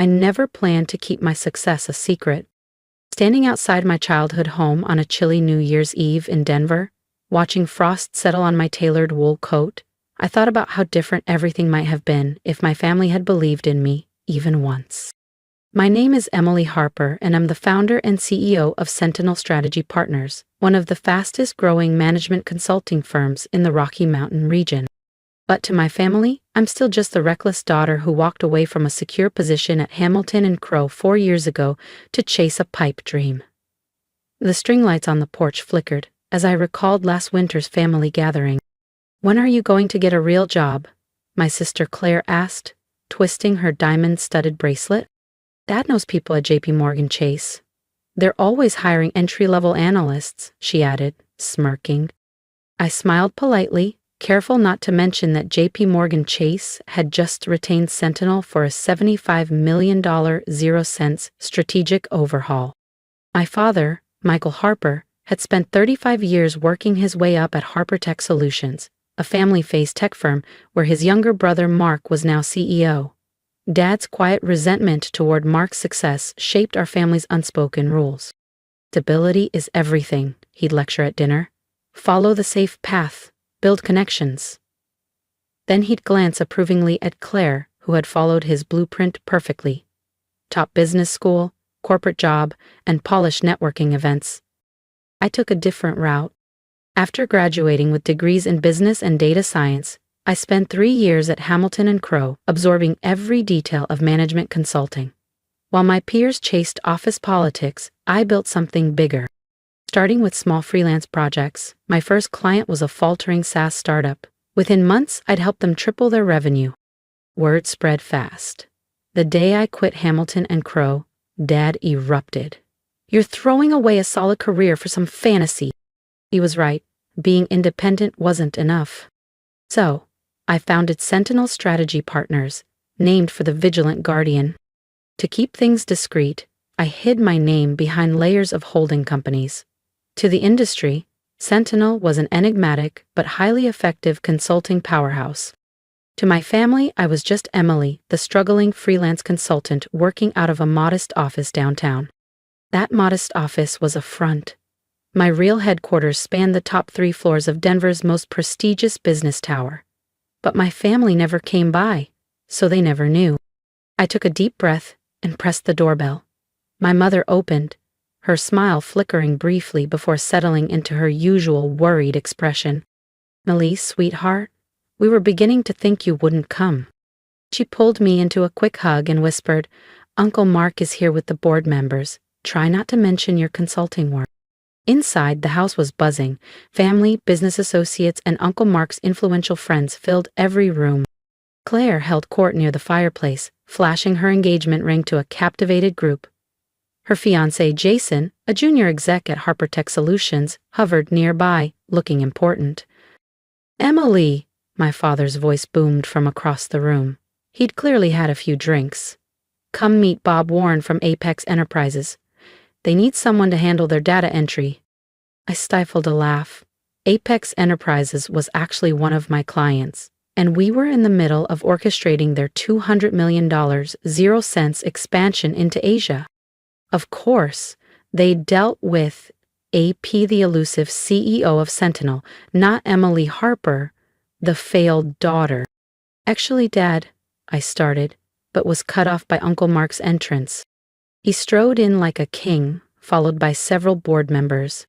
I never planned to keep my success a secret. Standing outside my childhood home on a chilly New Year's Eve in Denver, watching frost settle on my tailored wool coat, I thought about how different everything might have been if my family had believed in me, even once. My name is Emily Harper, and I'm the founder and CEO of Sentinel Strategy Partners, one of the fastest-growing management consulting firms in the Rocky Mountain region. But to my family, I'm still just the reckless daughter who walked away from a secure position at Hamilton and Crow 4 years ago to chase a pipe dream. The string lights on the porch flickered as I recalled last winter's family gathering. "When are you going to get a real job?" my sister Claire asked, twisting her diamond-studded bracelet. "Dad knows people at JP Chase. They're always hiring entry-level analysts," she added, smirking. I smiled politely, careful not to mention that JP Chase had just retained Sentinel for a $75 million 0-cents strategic overhaul. My father, Michael Harper, had spent 35 years working his way up at Harper Tech Solutions, a family-phased tech firm where his younger brother Mark was now CEO. Dad's quiet resentment toward Mark's success shaped our family's unspoken rules. "Stability is everything," he'd lecture at dinner. "Follow the safe path. Build connections." Then he'd glance approvingly at Claire, who had followed his blueprint perfectly. Top business school, corporate job, and polished networking events. I took a different route. After graduating with degrees in business and data science, I spent 3 years at Hamilton and Crow, absorbing every detail of management consulting. While my peers chased office politics, I built something bigger. Starting with small freelance projects, my first client was a faltering SaaS startup. Within months, I'd helped them triple their revenue. Word spread fast. The day I quit Hamilton and Crow, Dad erupted. "You're throwing away a solid career for some fantasy." He was right. Being independent wasn't enough. So, I founded Sentinel Strategy Partners, named for the vigilant guardian. To keep things discreet, I hid my name behind layers of holding companies. To the industry, Sentinel was an enigmatic but highly effective consulting powerhouse. To my family, I was just Emily, the struggling freelance consultant working out of a modest office downtown. That modest office was a front. My real headquarters spanned the top 3 floors of Denver's most prestigious business tower. But my family never came by, so they never knew. I took a deep breath and pressed the doorbell. My mother opened, her smile flickering briefly before settling into her usual worried expression. "Emily, sweetheart, we were beginning to think you wouldn't come." She pulled me into a quick hug and whispered, "Uncle Mark is here with the board members. Try not to mention your consulting work." Inside, the house was buzzing. Family, business associates, and Uncle Mark's influential friends filled every room. Claire held court near the fireplace, flashing her engagement ring to a captivated group. Her fiancé, Jason, a junior exec at Harper Tech Solutions, hovered nearby, looking important. "Emily!" my father's voice boomed from across the room. He'd clearly had a few drinks. "Come meet Bob Warren from Apex Enterprises. They need someone to handle their data entry." I stifled a laugh. Apex Enterprises was actually one of my clients, and we were in the middle of orchestrating their $200 million 0-cents expansion into Asia. Of course, they dealt with AP, the elusive CEO of Sentinel, not Emily Harper, the failed daughter. "Actually, Dad," I started, but was cut off by Uncle Mark's entrance. He strode in like a king, followed by several board members.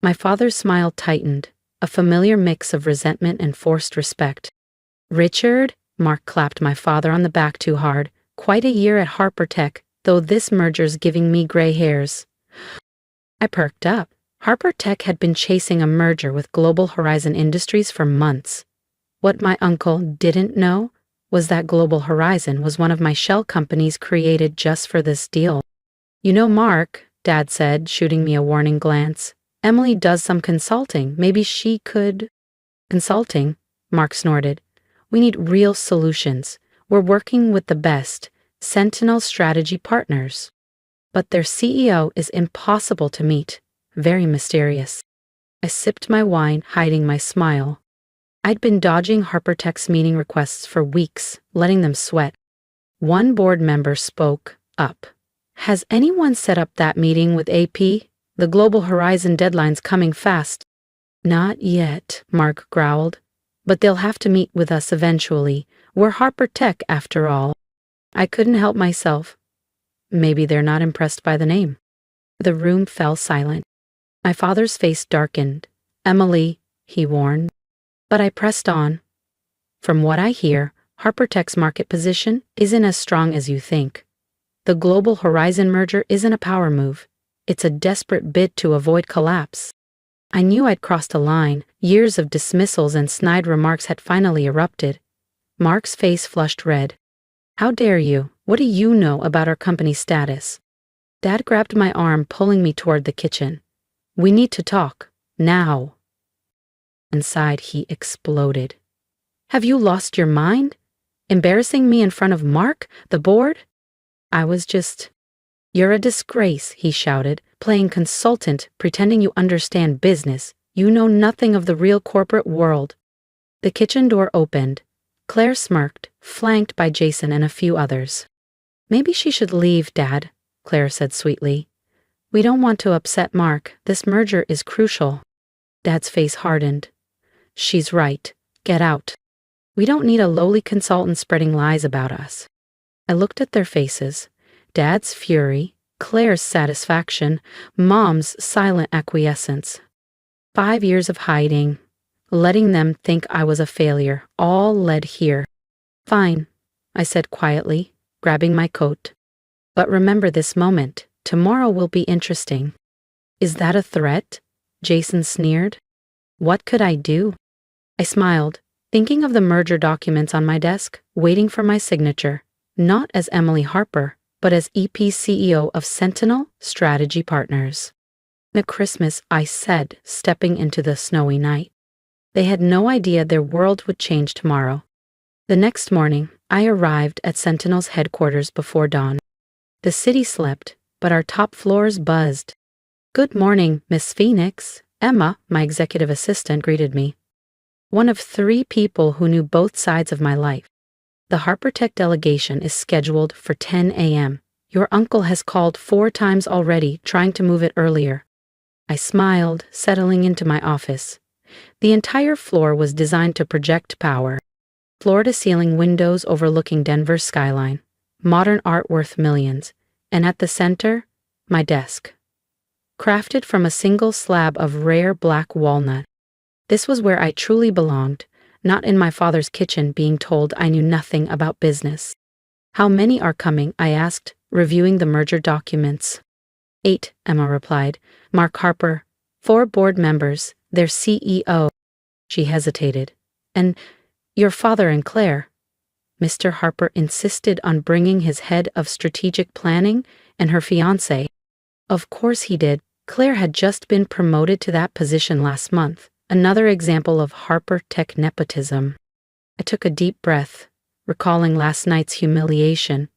My father's smile tightened, a familiar mix of resentment and forced respect. "Richard," Mark clapped my father on the back too hard, "quite a year at Harper Tech, though this merger's giving me gray hairs." I perked up. Harper Tech had been chasing a merger with Global Horizon Industries for months. What my uncle didn't know was that Global Horizon was one of my shell companies created just for this deal. "You know, Mark," Dad said, shooting me a warning glance, "Emily does some consulting. Maybe she could—" "Consulting?" Mark snorted. "We need real solutions. We're working with the best, Sentinel Strategy Partners. But their CEO is impossible to meet, very mysterious." I sipped my wine, hiding my smile. I'd been dodging Harper Tech's meeting requests for weeks, letting them sweat. One board member spoke up. Has anyone set up that meeting with AP? The Global Horizon deadline's coming fast. Not yet, Mark growled. But they'll have to meet with us eventually. We're Harper Tech, after all. I couldn't help myself. Maybe they're not impressed by the name. The room fell silent. My father's face darkened. Emily, he warned. But I pressed on. From what I hear, Harper Tech's market position isn't as strong as you think. The Global Horizon merger isn't a power move. It's a desperate bid to avoid collapse. I knew I'd crossed a line. Years of dismissals and snide remarks had finally erupted. Mark's face flushed red. How dare you? What do you know about our company's status? Dad grabbed my arm, pulling me toward the kitchen. We need to talk. Now. Inside, he exploded. Have you lost your mind? Embarrassing me in front of Mark, the board? I was just... You're a disgrace, he shouted, playing consultant, pretending you understand business. You know nothing of the real corporate world. The kitchen door opened. Claire smirked, flanked by Jason and a few others. Maybe she should leave, Dad, Claire said sweetly. We don't want to upset Mark. This merger is crucial. Dad's face hardened. She's right. Get out. We don't need a lowly consultant spreading lies about us. I looked at their faces. Dad's fury, Claire's satisfaction, Mom's silent acquiescence. 5 years of hiding, letting them think I was a failure, all led here. Fine, I said quietly, grabbing my coat. But remember this moment. Tomorrow will be interesting. Is that a threat? Jason sneered. What could I do? I smiled, thinking of the merger documents on my desk, waiting for my signature, not as Emily Harper, but as EP CEO of Sentinel Strategy Partners. "Merry Christmas," I said, stepping into the snowy night. They had no idea their world would change tomorrow. The next morning, I arrived at Sentinel's headquarters before dawn. The city slept, but our top floors buzzed. "Good morning, Miss Phoenix." Emma, my executive assistant, greeted me. One of 3 people who knew both sides of my life. The Harper Tech delegation is scheduled for 10 a.m. Your uncle has called 4 times already, trying to move it earlier. I smiled, settling into my office. The entire floor was designed to project power. Floor-to-ceiling windows overlooking Denver's skyline. Modern art worth millions. And at the center, my desk. Crafted from a single slab of rare black walnut. This was where I truly belonged, not in my father's kitchen being told I knew nothing about business. How many are coming? I asked, reviewing the merger documents. 8, Emma replied. Mark Harper, 4 board members, their CEO. She hesitated. And your father and Claire. Mr. Harper insisted on bringing his head of strategic planning and her fiancé. Of course he did. Claire had just been promoted to that position last month. Another example of Harper Tech nepotism. I took a deep breath, recalling last night's humiliation.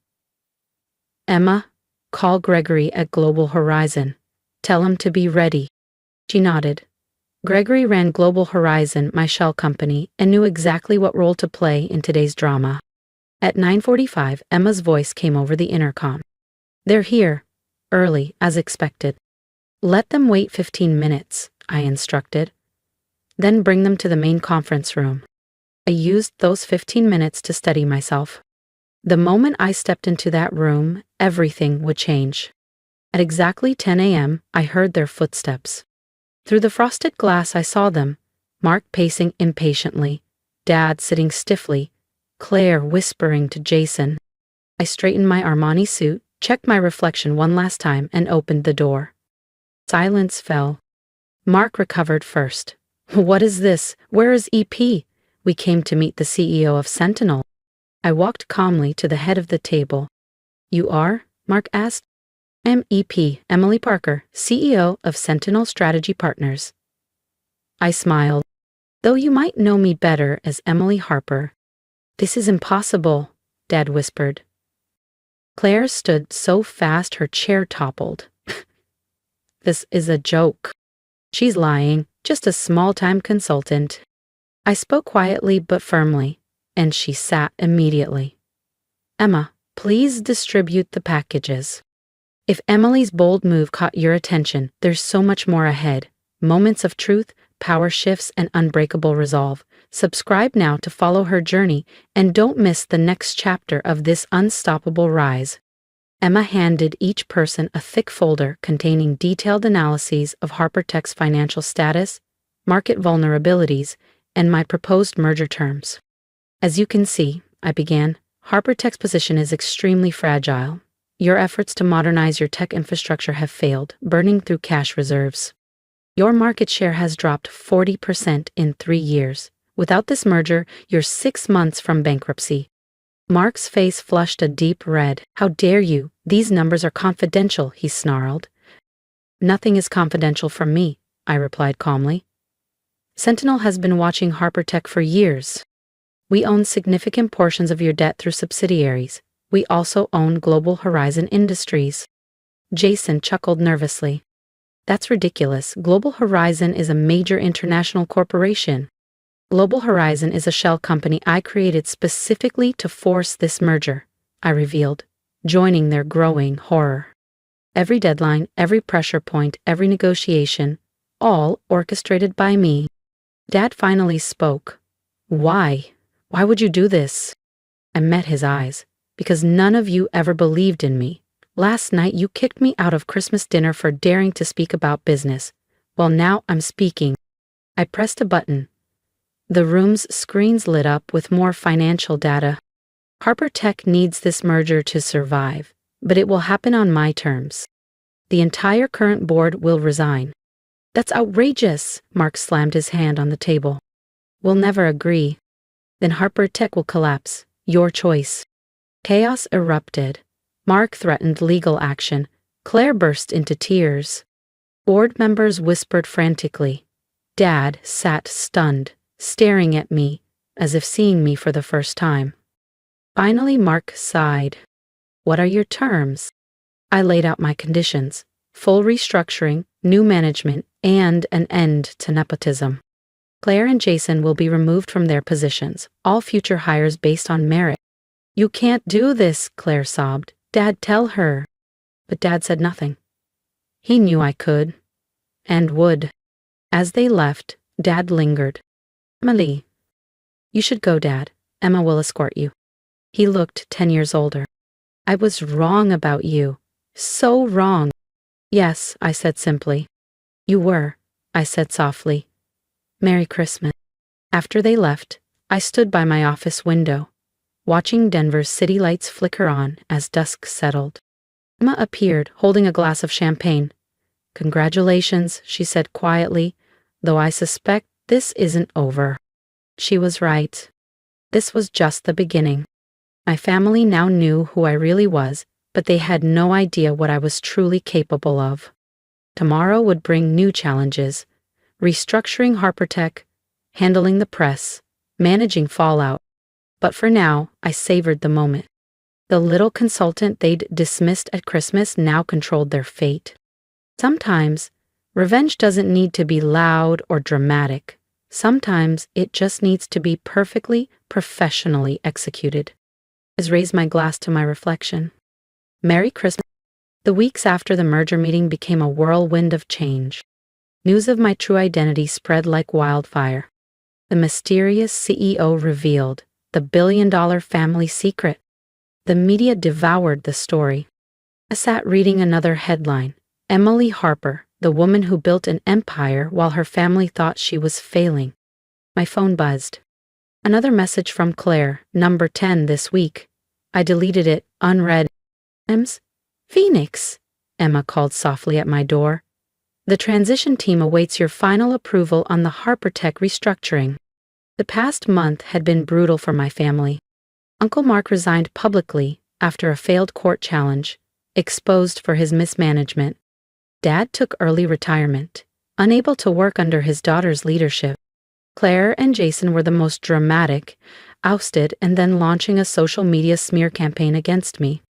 Emma, call Gregory at Global Horizon. Tell him to be ready. She nodded. Gregory ran Global Horizon, my shell company, and knew exactly what role to play in today's drama. At 9:45, Emma's voice came over the intercom. They're here, early, as expected. Let them wait 15 minutes, I instructed. Then bring them to the main conference room. I used those 15 minutes to study myself. The moment I stepped into that room, everything would change. At exactly 10 a.m., I heard their footsteps. Through the frosted glass, I saw them, Mark pacing impatiently, Dad sitting stiffly, Claire whispering to Jason. I straightened my Armani suit, checked my reflection one last time, and opened the door. Silence fell. Mark recovered first. What is this? Where is EP? We came to meet the CEO of Sentinel. I walked calmly to the head of the table. You are? Mark asked. I am EP, Emily Parker, CEO of Sentinel Strategy Partners. I smiled. Though you might know me better as Emily Harper. This is impossible, Dad whispered. Claire stood so fast her chair toppled. This is a joke. She's lying, just a small-time consultant. I spoke quietly but firmly, and she sat immediately. Emma, Please distribute the packages. If Emily's bold move caught your attention, there's so much more ahead. Moments of truth, power shifts, and unbreakable resolve. Subscribe now to follow her journey, and don't miss the next chapter of this unstoppable rise. Emma handed each person a thick folder containing detailed analyses of HarperTech's financial status, market vulnerabilities, and my proposed merger terms. As you can see, I began, HarperTech's position is extremely fragile. Your efforts to modernize your tech infrastructure have failed, burning through cash reserves. Your market share has dropped 40% in 3 years. Without this merger, you're 6 months from bankruptcy. Mark's face flushed a deep red. How dare you? These numbers are confidential, he snarled. Nothing is confidential from me, I replied calmly. Sentinel has been watching HarperTech for years. We own significant portions of your debt through subsidiaries. We also own Global Horizon Industries. Jason chuckled nervously. That's ridiculous. Global Horizon is a major international corporation. Global Horizon is a shell company I created specifically to force this merger, I revealed, joining their growing horror. Every deadline, every pressure point, every negotiation, all orchestrated by me. Dad finally spoke. Why? Why would you do this? I met his eyes. Because none of you ever believed in me. Last night you kicked me out of Christmas dinner for daring to speak about business. Well, now I'm speaking. I pressed a button. The room's screens lit up with more financial data. HarperTech needs this merger to survive, but it will happen on my terms. The entire current board will resign. That's outrageous, Mark slammed his hand on the table. We'll never agree. Then HarperTech will collapse. Your choice. Chaos erupted. Mark threatened legal action. Claire burst into tears. Board members whispered frantically. Dad sat stunned, staring at me, as if seeing me for the first time. Finally, Mark sighed. What are your terms? I laid out my conditions. Full restructuring, new management, and an end to nepotism. Claire and Jason will be removed from their positions, all future hires based on merit. You can't do this, Claire sobbed. Dad, tell her. But Dad said nothing. He knew I could. And would. As they left, Dad lingered. Emily. You should go, Dad. Emma will escort you. He looked 10 years older. I was wrong about you. So wrong. Yes, I said simply. You were, I said softly. Merry Christmas. After they left, I stood by my office window, watching Denver's city lights flicker on as dusk settled. Emma appeared, holding a glass of champagne. Congratulations, she said quietly, though I suspect this isn't over. She was right. This was just the beginning. My family now knew who I really was, but they had no idea what I was truly capable of. Tomorrow would bring new challenges. Restructuring HarperTech, handling the press, managing fallout. But for now, I savored the moment. The little consultant they'd dismissed at Christmas now controlled their fate. Sometimes, revenge doesn't need to be loud or dramatic. Sometimes it just needs to be perfectly, professionally executed. I raised my glass to my reflection. Merry Christmas. The weeks after the merger meeting became a whirlwind of change. News of my true identity spread like wildfire. The mysterious CEO revealed the billion-dollar family secret. The media devoured the story. I sat reading another headline. Emily Harper, the woman who built an empire while her family thought she was failing. My phone buzzed. Another message from Claire, number 10 this week. I deleted it, unread. Phoenix, Emma called softly at my door. The transition team awaits your final approval on the HarperTech restructuring. The past month had been brutal for my family. Uncle Mark resigned publicly after a failed court challenge, exposed for his mismanagement. Dad took early retirement, unable to work under his daughter's leadership. Claire and Jason were the most dramatic, ousted and then launching a social media smear campaign against me.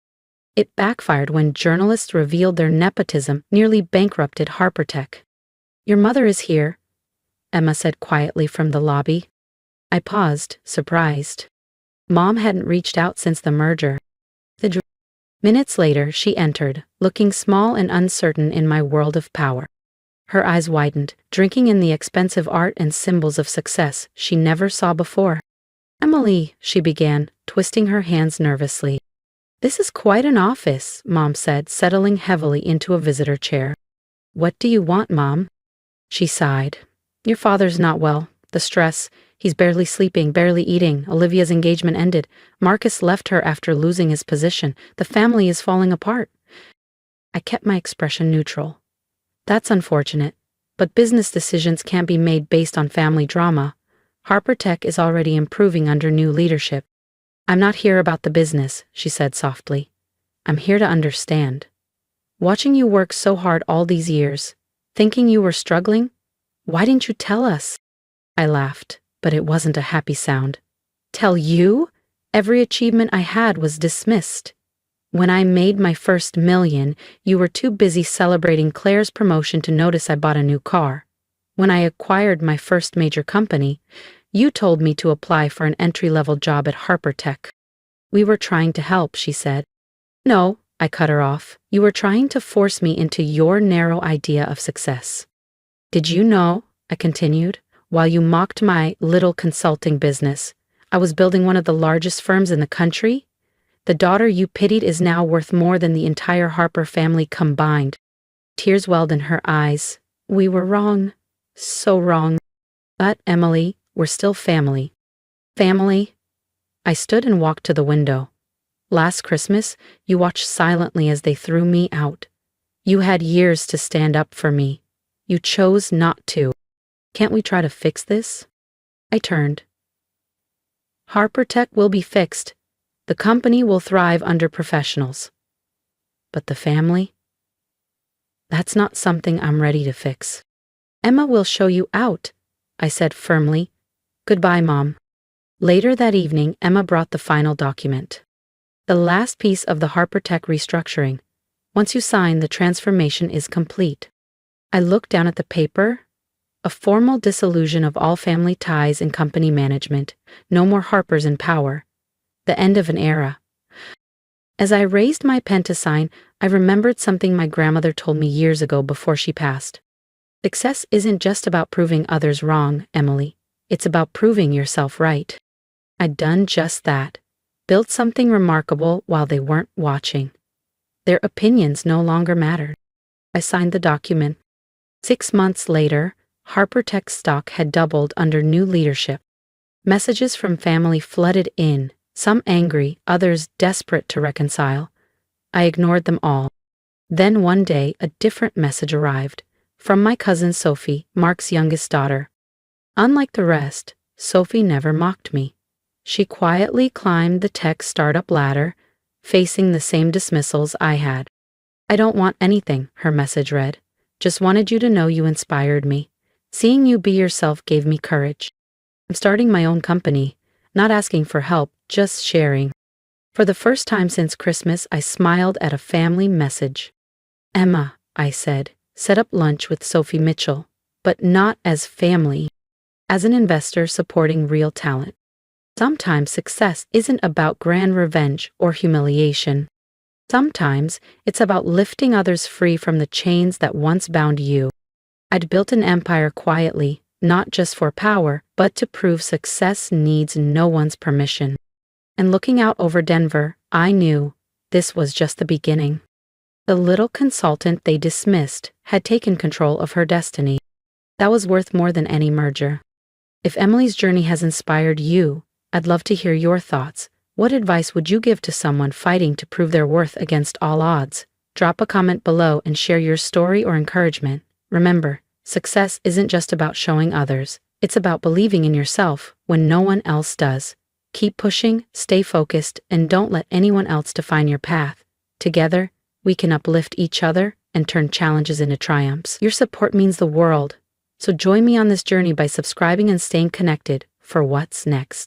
It backfired when journalists revealed their nepotism nearly bankrupted HarperTech. Your mother is here, Emma said quietly from the lobby. I paused, surprised. Mom hadn't reached out since the merger. Minutes later, she entered, looking small and uncertain in my world of power. Her eyes widened, drinking in the expensive art and symbols of success she never saw before. "Emily," she began, twisting her hands nervously. "This is quite an office," Mom said, settling heavily into a visitor chair. "What do you want, Mom?" She sighed. "Your father's not well. The stress. He's barely sleeping, barely eating. Olivia's engagement ended. Marcus left her after losing his position. The family is falling apart." I kept my expression neutral. "That's unfortunate, but business decisions can't be made based on family drama. Harper Tech is already improving under new leadership." "I'm not here about the business," she said softly. "I'm here to understand. Watching you work so hard all these years, thinking you were struggling, why didn't you tell us?" I laughed, but it wasn't a happy sound. "Tell you? Every achievement I had was dismissed. When I made my first $1 million, you were too busy celebrating Claire's promotion to notice I bought a new car. When I acquired my first major company, you told me to apply for an entry-level job at Harper Tech. We were trying to help," she said. "No," I cut her off. "You were trying to force me into your narrow idea of success." "Did you know," I continued, "while you mocked my little consulting business, I was building one of the largest firms in the country? The daughter you pitied is now worth more than the entire Harper family combined." Tears welled in her eyes. "We were wrong. So wrong. But, Emily, we're still family." "Family?" I stood and walked to the window. "Last Christmas, you watched silently as they threw me out. You had years to stand up for me. You chose not to. Can't we try to fix this?" I turned. "Harper Tech will be fixed. The company will thrive under professionals. But the family? That's not something I'm ready to fix." "Emma will show you out," I said firmly. "Goodbye, Mom." Later that evening, Emma brought the final document. The last piece of the Harper Tech restructuring. Once you sign, the transformation is complete. I looked down at the paper. A formal dissolution of all family ties and company management. No more Harpers in power. The end of an era. As I raised my pen to sign, I remembered something my grandmother told me years ago before she passed. "Success isn't just about proving others wrong, Emily. It's about proving yourself right." I'd done just that. Built something remarkable while they weren't watching. Their opinions no longer mattered. I signed the document. 6 months later, Harper Tech stock had doubled under new leadership. Messages from family flooded in, some angry, others desperate to reconcile. I ignored them all. Then one day, a different message arrived, from my cousin Sophie, Mark's youngest daughter. Unlike the rest, Sophie never mocked me. She quietly climbed the tech startup ladder, facing the same dismissals I had. "I don't want anything," her message read. "Just wanted you to know you inspired me. Seeing you be yourself gave me courage. I'm starting my own company, not asking for help, just sharing." For the first time since Christmas, I smiled at a family message. "Emma," I said, "set up lunch with Sophie Mitchell, but not as family, as an investor supporting real talent. Sometimes success isn't about grand revenge or humiliation. Sometimes it's about lifting others free from the chains that once bound you." I'd built an empire quietly, not just for power, but to prove success needs no one's permission. And looking out over Denver, I knew this was just the beginning. The little consultant they dismissed had taken control of her destiny. That was worth more than any merger. If Emily's journey has inspired you, I'd love to hear your thoughts. What advice would you give to someone fighting to prove their worth against all odds? Drop a comment below and share your story or encouragement. Remember, success isn't just about showing others. It's about believing in yourself when no one else does. Keep pushing, stay focused, and don't let anyone else define your path. Together, we can uplift each other and turn challenges into triumphs. Your support means the world. So join me on this journey by subscribing and staying connected for what's next.